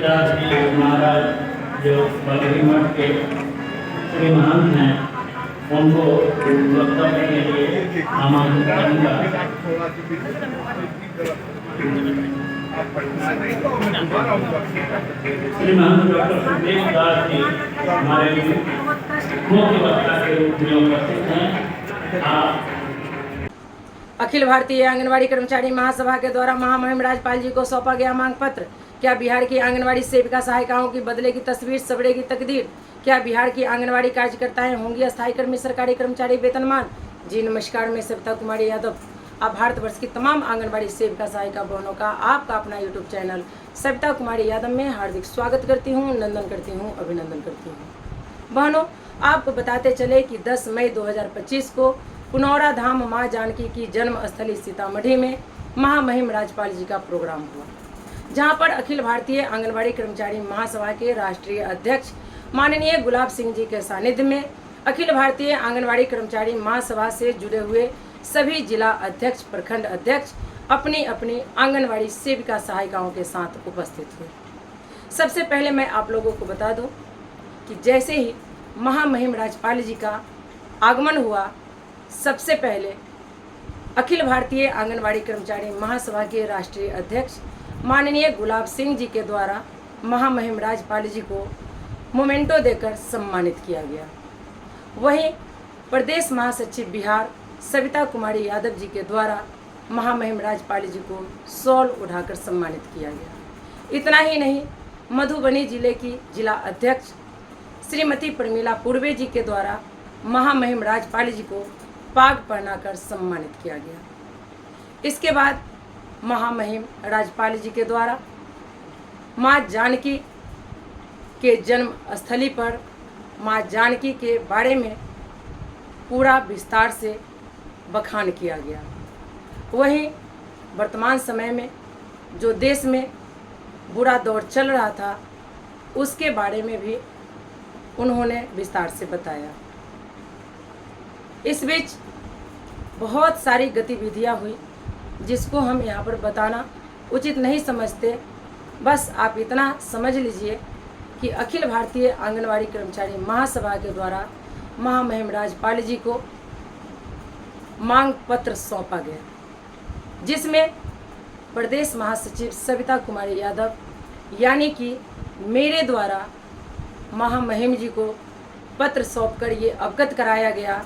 पिताजी महाराज जो बलरी मठ के श्री महंत हैं उनको वक्तव्य के लिए आमंत्रित करूंगा। श्री महंत डॉक्टर सुखदेव दास जी हमारे मुख्य वक्ता के रूप में उपस्थित हैं। अखिल भारतीय आंगनवाड़ी कर्मचारी महासभा के द्वारा महामहिम राजपाल जी को सौंपा गया मांग पत्र। क्या बिहार की आंगनवाड़ी सेविका सहायिकाओं की बदलेगी तस्वीर, सबड़ेगी तकदीर? क्या बिहार की आंगनवाड़ी कार्यकर्ताएं होंगी अस्थायी कर्मी, सरकारी कर्मचारी वेतनमान? जी नमस्कार, मैं सविता कुमारी यादव आप भारतवर्ष की तमाम आंगनवाड़ी सेविका सहायिका बहनों का आपका अपना यूट्यूब चैनल सविता कुमारी यादव में हार्दिक स्वागत करती हूँ, नंदन करती हूँ, अभिनंदन करती हूँ। बहनों, आपको बताते चले कि 10 मई 2025 को पुनौरा धाम माँ जानकी की जन्म स्थली सीतामढ़ी में महामहिम राजपाल जी का प्रोग्राम हुआ, जहां पर अखिल भारतीय आंगनवाड़ी कर्मचारी महासभा के राष्ट्रीय अध्यक्ष माननीय गुलाब सिंह जी के सानिध्य में अखिल भारतीय आंगनवाड़ी कर्मचारी महासभा से जुड़े हुए सभी जिला अध्यक्ष, प्रखंड अध्यक्ष अपनी अपनी आंगनवाड़ी सेविका सहायिकाओं के साथ उपस्थित हुए। सबसे पहले मैं आप लोगों को बता दूं कि जैसे ही महामहिम राजपाल जी का आगमन हुआ, सबसे पहले अखिल भारतीय आंगनवाड़ी कर्मचारी महासभा के राष्ट्रीय अध्यक्ष माननीय गुलाब सिंह जी के द्वारा महामहिम राजपाल जी को मोमेंटो देकर सम्मानित किया गया। वहीं प्रदेश महासचिव बिहार सविता कुमारी यादव जी के द्वारा महामहिम राजपाल जी को शॉल उठाकर सम्मानित किया गया। इतना ही नहीं, मधुबनी जिले की जिला अध्यक्ष श्रीमती प्रमीला पूर्वे जी के द्वारा महामहिम राजपाल जी को पाग पहनाकर सम्मानित किया गया। इसके बाद महामहिम राजपाल जी के द्वारा माँ जानकी के जन्म स्थली पर माँ जानकी के बारे में पूरा विस्तार से बखान किया गया। वहीं वर्तमान समय में जो देश में बुरा दौर चल रहा था, उसके बारे में भी उन्होंने विस्तार से बताया। इस बीच बहुत सारी गतिविधियां हुई, जिसको हम यहाँ पर बताना उचित नहीं समझते। बस आप इतना समझ लीजिए कि अखिल भारतीय आंगनवाड़ी कर्मचारी महासभा के द्वारा महामहिम राजपाल जी को मांग पत्र सौंपा गया, जिसमें प्रदेश महासचिव सविता कुमारी यादव यानी कि मेरे द्वारा महामहिम जी को पत्र सौंपकर ये अवगत कराया गया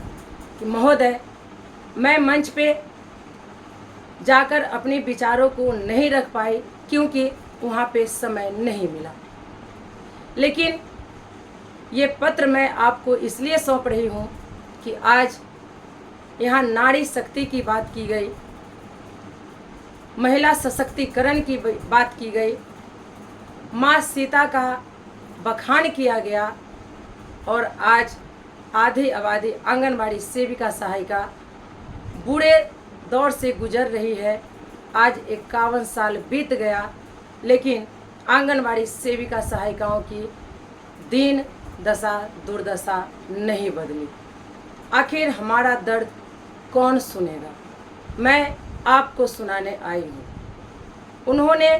कि महोदय, मैं मंच पे जाकर अपने विचारों को नहीं रख पाई क्योंकि वहाँ पे समय नहीं मिला, लेकिन ये पत्र मैं आपको इसलिए सौंप रही हूँ कि आज यहाँ नारी शक्ति की बात की गई, महिला सशक्तिकरण की बात की गई, माँ सीता का बखान किया गया और आज आधी आबादी आंगनबाड़ी सेविका सहायिका बुरे दौर से गुजर रही है। आज 51 साल बीत गया, लेकिन आंगनबाड़ी सेविका सहायिकाओं की दीन दशा दुर्दशा नहीं बदली। आखिर हमारा दर्द कौन सुनेगा? मैं आपको सुनाने आई हूँ। उन्होंने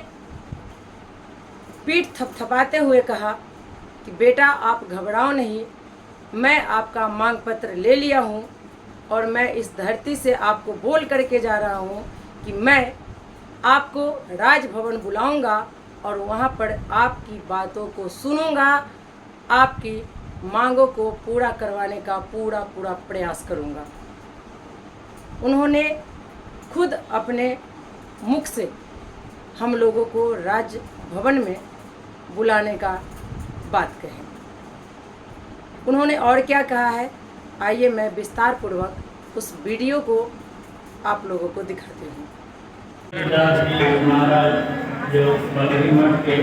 पीठ थपथपाते हुए कहा कि बेटा, आप घबराओ नहीं, मैं आपका मांग पत्र ले लिया हूँ और मैं इस धरती से आपको बोल करके जा रहा हूँ कि मैं आपको राजभवन बुलाऊंगा और वहाँ पर आपकी बातों को सुनूंगा, आपकी मांगों को पूरा करवाने का पूरा प्रयास करूंगा। उन्होंने खुद अपने मुख से हम लोगों को राजभवन में बुलाने का बात कही। उन्होंने और क्या कहा है, आइए मैं विस्तार पूर्वक उस वीडियो को आप लोगों को दिखाती हूँ। पिताजी महाराज जो बलरी मठ के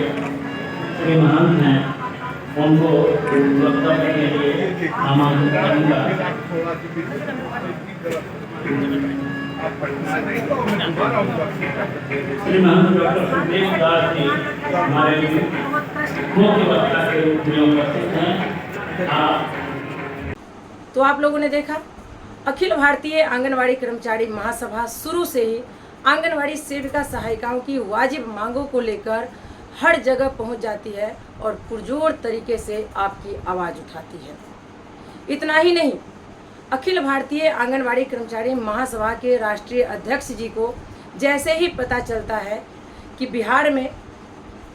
श्री महंत हैं उनको वक्तव्य के लिए आमंत्रित करूंगा। श्री महंत डॉक्टर सुखदेव दास जी हमारे मुख्य वक्ता के रूप में उपस्थित हैं। तो आप लोगों ने देखा, अखिल भारतीय आंगनवाड़ी कर्मचारी महासभा शुरू से ही आंगनवाड़ी सेविका सहायिकाओं की वाजिब मांगों को लेकर हर जगह पहुंच जाती है और पुरजोर तरीके से आपकी आवाज़ उठाती है। इतना ही नहीं, अखिल भारतीय आंगनवाड़ी कर्मचारी महासभा के राष्ट्रीय अध्यक्ष जी को जैसे ही पता चलता है कि बिहार में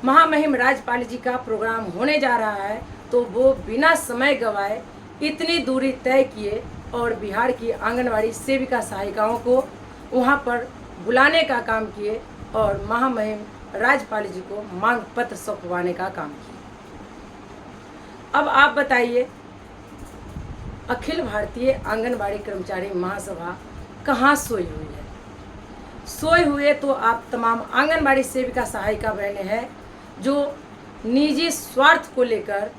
महामहिम राज्यपाल जी का प्रोग्राम होने जा रहा है, तो वो बिना समय गंवाए इतनी दूरी तय किए और बिहार की आंगनवाड़ी सेविका सहायिकाओं को वहाँ पर बुलाने का काम किए और महामहिम राज्यपाल जी को मांग पत्र सौंपवाने का काम किया। अब आप बताइए, अखिल भारतीय आंगनवाड़ी कर्मचारी महासभा कहाँ सोई हुई है? सोए हुए तो आप तमाम आंगनवाड़ी सेविका सहायिका बहनें हैं जो निजी स्वार्थ को लेकर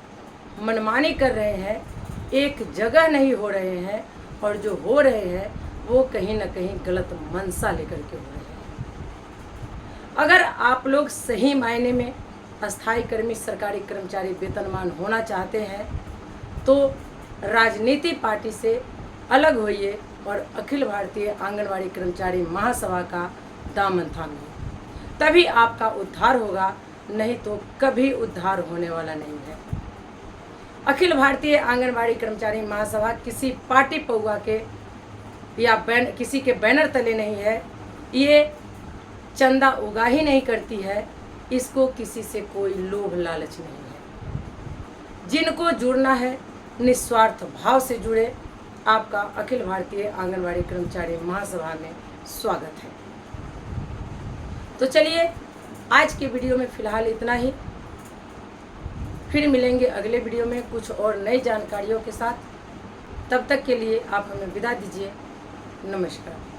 मनमानी कर रहे हैं, एक जगह नहीं हो रहे हैं, और जो हो रहे हैं वो कहीं ना कहीं गलत मंशा लेकर के हो रहे हैं। अगर आप लोग सही मायने में अस्थायी कर्मी सरकारी कर्मचारी वेतनमान होना चाहते हैं तो राजनीति पार्टी से अलग होइए और अखिल भारतीय आंगनवाड़ी कर्मचारी महासभा का दामन थामिए, तभी आपका उद्धार होगा, नहीं तो कभी उद्धार होने वाला नहीं है। अखिल भारतीय आंगनवाड़ी कर्मचारी महासभा किसी पार्टी पौआ के या किसी के बैनर तले नहीं है, ये चंदा उगा ही नहीं करती है, इसको किसी से कोई लोभ लालच नहीं है। जिनको जुड़ना है निस्वार्थ भाव से जुड़े। आपका अखिल भारतीय आंगनवाड़ी कर्मचारी महासभा में स्वागत है। तो चलिए, आज के वीडियो में फ़िलहाल इतना ही। फिर मिलेंगे अगले वीडियो में कुछ और नई जानकारियों के साथ। तब तक के लिए आप हमें विदा दीजिए। नमस्कार।